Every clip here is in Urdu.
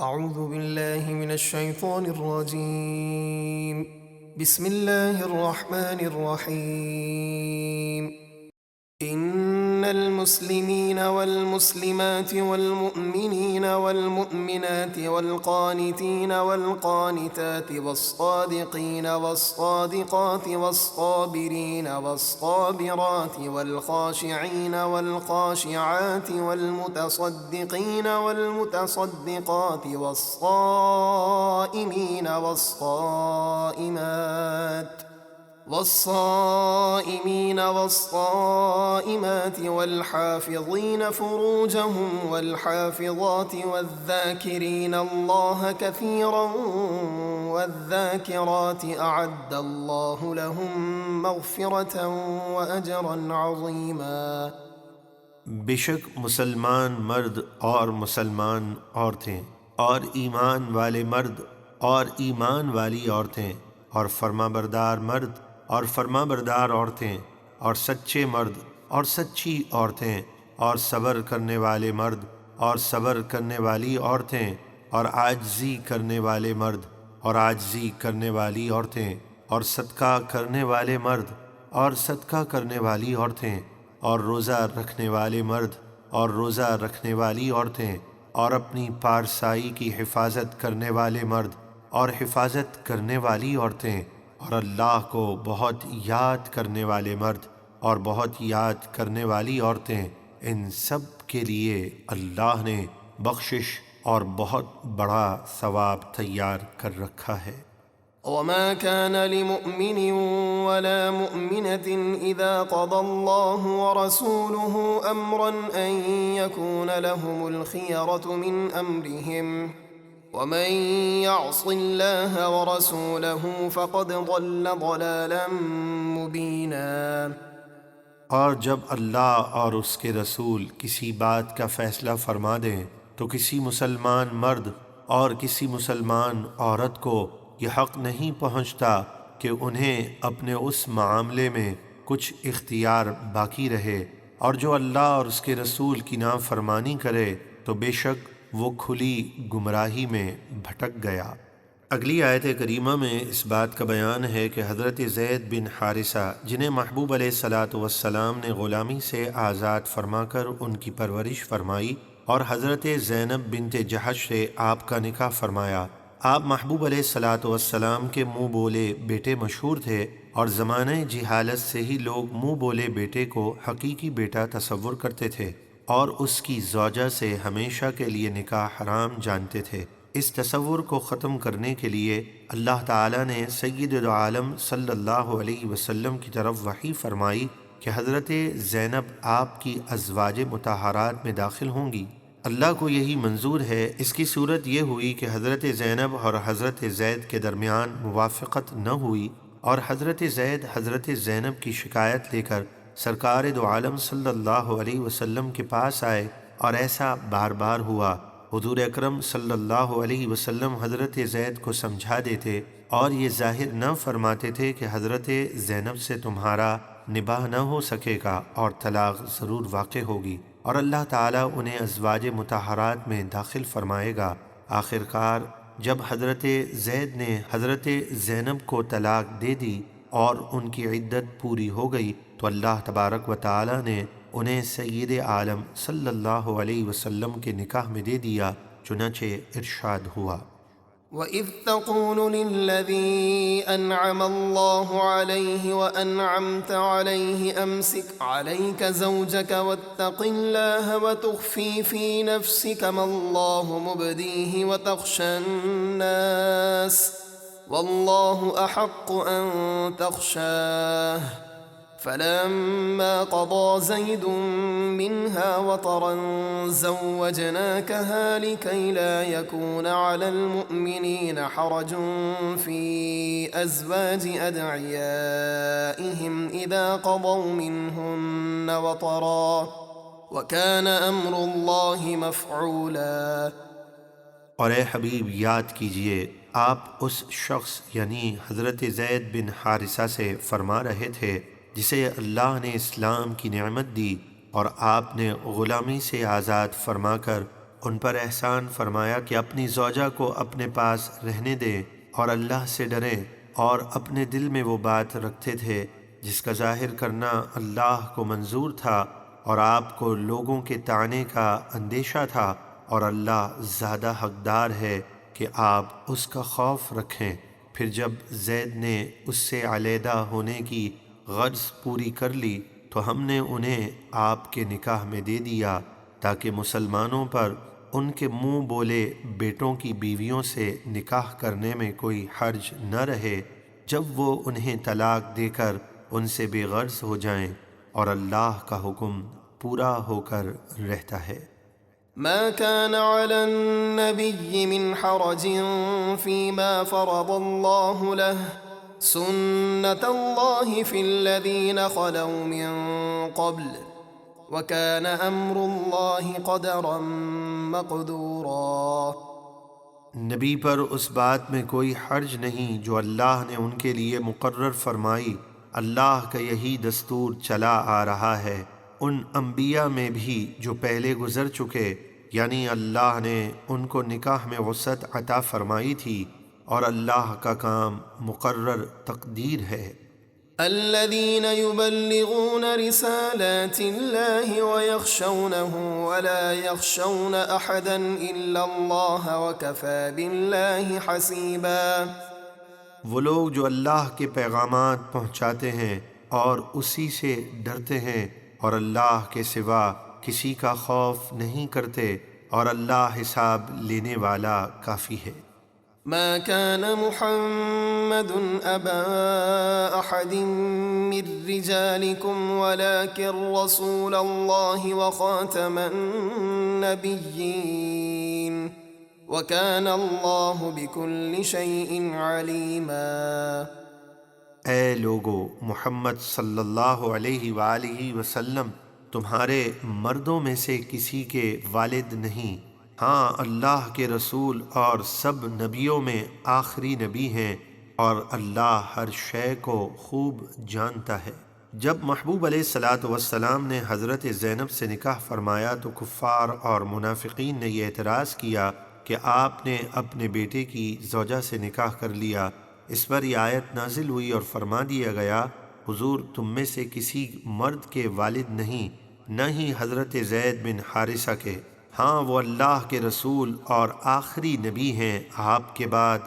أعوذ بالله من الشيطان الرجيم. بسم الله الرحمن الرحيم. إن المسلمين والمسلمات والمؤمنين والمؤمنات والقانتين والقانتات والصادقين والصادقات والصابرين والصابرات والخاشعين والخاشعات والمتصدقين والمتصدقات والصائمين والصائمات والحافظين فروجهم والحافظات والذاكرين الله كثيرا والذاكرات أعد الله لهم مغفرة وأجرا عظيما. بے شک مسلمان مرد اور مسلمان عورتیں اور ایمان والے مرد اور ایمان والی عورتیں اور فرمانبردار مرد اور فرمانبردار عورتیں اور سچے مرد اور سچی عورتیں اور صبر کرنے والے مرد اور صبر کرنے والی عورتیں اور عاجزی کرنے والے مرد اور عاجزی کرنے والی عورتیں اور صدقہ کرنے والے مرد اور صدقہ کرنے والی عورتیں اور روزہ رکھنے والے مرد اور روزہ رکھنے والی عورتیں اور اپنی پارسائی کی حفاظت کرنے والے مرد اور حفاظت کرنے والی عورتیں اور اللہ کو بہت یاد کرنے والے مرد اور بہت یاد کرنے والی عورتیں، ان سب کے لیے اللہ نے بخشش اور بہت بڑا ثواب تیار کر رکھا ہے۔ وما كان لمؤمن ولا مؤمنة إذا قضى الله ورسوله أمرا أن يكون لهم الخيرة من أمرهم ومن يعص الله ورسوله فقد ضل ضلالا مبينا۔ اور جب اللہ اور اس کے رسول کسی بات کا فیصلہ فرما دیں تو کسی مسلمان مرد اور کسی مسلمان عورت کو یہ حق نہیں پہنچتا کہ انہیں اپنے اس معاملے میں کچھ اختیار باقی رہے، اور جو اللہ اور اس کے رسول کی نافرمانی کرے تو بے شک وہ کھلی گمراہی میں بھٹک گیا۔ اگلی آیت کریمہ میں اس بات کا بیان ہے کہ حضرت زید بن حارثہ، جنہیں محبوب علیہ السلام نے غلامی سے آزاد فرما کر ان کی پرورش فرمائی، اور حضرت زینب بنت جحش سے آپ کا نکاح فرمایا۔ آپ محبوب علیہ السلام کے منہ بولے بیٹے مشہور تھے، اور زمانہ جہالت سے ہی لوگ منہ بولے بیٹے کو حقیقی بیٹا تصور کرتے تھے اور اس کی زوجہ سے ہمیشہ کے لیے نکاح حرام جانتے تھے۔ اس تصور کو ختم کرنے کے لیے اللہ تعالیٰ نے سید العالم صلی اللہ علیہ وسلم کی طرف وحی فرمائی کہ حضرت زینب آپ کی ازواج مطہرات میں داخل ہوں گی۔ اللہ کو یہی منظور ہے۔ اس کی صورت یہ ہوئی کہ حضرت زینب اور حضرت زید کے درمیان موافقت نہ ہوئی، اور حضرت زید حضرت زینب کی شکایت لے کر سرکار دو عالم صلی اللہ علیہ وسلم کے پاس آئے، اور ایسا بار بار ہوا۔ حضور اکرم صلی اللہ علیہ وسلم حضرت زید کو سمجھا دیتے اور یہ ظاہر نہ فرماتے تھے کہ حضرت زینب سے تمہارا نباہ نہ ہو سکے گا اور طلاق ضرور واقع ہوگی، اور اللہ تعالیٰ انہیں ازواج مطہرات میں داخل فرمائے گا۔ آخر کار جب حضرت زید نے حضرت زینب کو طلاق دے دی اور ان کی عدت پوری ہو گئی تو اللہ تبارک و تعالیٰ نے انہیں سید عالم صلی اللہ علیہ وسلم کے نکاح میں دے دیا، چنانچہ ارشاد ہوا: وَإِذْ تَقُولُ لِلَّذِي أَنْعَمَ اللَّهُ عَلَيْهِ وَأَنْعَمْتَ عَلَيْهِ أَمْسِكْ عَلَيْكَ زَوْجَكَ وَاتَّقِ اللَّهَ وَتُخْفِي فِي نَفْسِكَ مَا اللَّهُ مُبْدِيهِ وَتَخْشَى النَّاسَ وَاللَّهُ أَحَقُّ أَن تَخْشَاهُ فَلَمَّا قَضَى زَيْدٌ مِّنْهَا وَطَرًا زَوَّجْنَاكَهَا لِكَيْ لَا يَكُونَ عَلَى الْمُؤْمِنِينَ حَرَجٌ فِي أَزْوَاجِ أَدْعِيَائِهِمْ إِذَا قَضَوْا مِنْهُنَّ وَطَرًا وَكَانَ أَمْرُ اللَّهِ مَفْعُولًا۔ اور اے حبیب یاد کیجئے، آپ اس شخص یعنی حضرت زید بن حارثہ سے فرما رہے تھے جسے اللہ نے اسلام کی نعمت دی، اور آپ نے غلامی سے آزاد فرما کر ان پر احسان فرمایا کہ اپنی زوجہ کو اپنے پاس رہنے دیں اور اللہ سے ڈریں، اور اپنے دل میں وہ بات رکھتے تھے جس کا ظاہر کرنا اللہ کو منظور تھا، اور آپ کو لوگوں کے طعنے کا اندیشہ تھا، اور اللہ زیادہ حقدار ہے کہ آپ اس کا خوف رکھیں۔ پھر جب زید نے اس سے علیحدہ ہونے کی غرض پوری کر لی تو ہم نے انہیں آپ کے نکاح میں دے دیا تاکہ مسلمانوں پر ان کے منہ بولے بیٹوں کی بیویوں سے نکاح کرنے میں کوئی حرج نہ رہے جب وہ انہیں طلاق دے کر ان سے بے غرض ہو جائیں، اور اللہ کا حکم پورا ہو کر رہتا ہے۔ ما كان على النبي من حرج فيما فرض الله له سنة الله في الذين خلوا من قبل وكان أمر الله قدرا مقدورا۔ نبی پر اس بات میں کوئی حرج نہیں جو اللہ نے ان کے لیے مقرر فرمائی، اللہ کا یہی دستور چلا آ رہا ہے ان انبیاء میں بھی جو پہلے گزر چکے، یعنی اللہ نے ان کو نکاح میں وسعت عطا فرمائی تھی، اور اللہ کا کام مقرر تقدیر ہے۔ الذين يبلغون رسالات الله ويخشونه ولا يخشون أحدا إلا الله وكفى بالله حسيبا۔ وہ لوگ جو اللہ کے پیغامات پہنچاتے ہیں اور اسی سے ڈرتے ہیں، اور اللہ کے سوا کسی کا خوف نہیں کرتے، اور اللہ حساب لینے والا کافی ہے۔ ما كان محمد أبا أحد من رجالكم ولكن رسول الله وخاتم النبيين وكان الله بكل شيء عليما۔ اے لوگو، محمد صلی اللہ علیہ وآلہ وسلم تمہارے مردوں میں سے کسی کے والد نہیں، ہاں اللہ کے رسول اور سب نبیوں میں آخری نبی ہیں، اور اللہ ہر شے کو خوب جانتا ہے۔ جب محبوب علیہ السلام نے حضرت زینب سے نکاح فرمایا تو کفار اور منافقین نے یہ اعتراض کیا کہ آپ نے اپنے بیٹے کی زوجہ سے نکاح کر لیا۔ اس پر یہ آیت نازل ہوئی اور فرما دیا گیا، حضور تم میں سے کسی مرد کے والد نہیں، نہ ہی حضرت زید بن حارثہ کے، ہاں وہ اللہ کے رسول اور آخری نبی ہیں، آپ کے بعد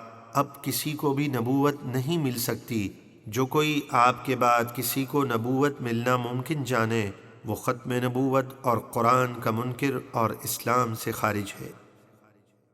اب کسی کو بھی نبوت نہیں مل سکتی۔ جو کوئی آپ کے بعد کسی کو نبوت ملنا ممکن جانے، وہ ختم نبوت اور قرآن کا منکر اور اسلام سے خارج ہے۔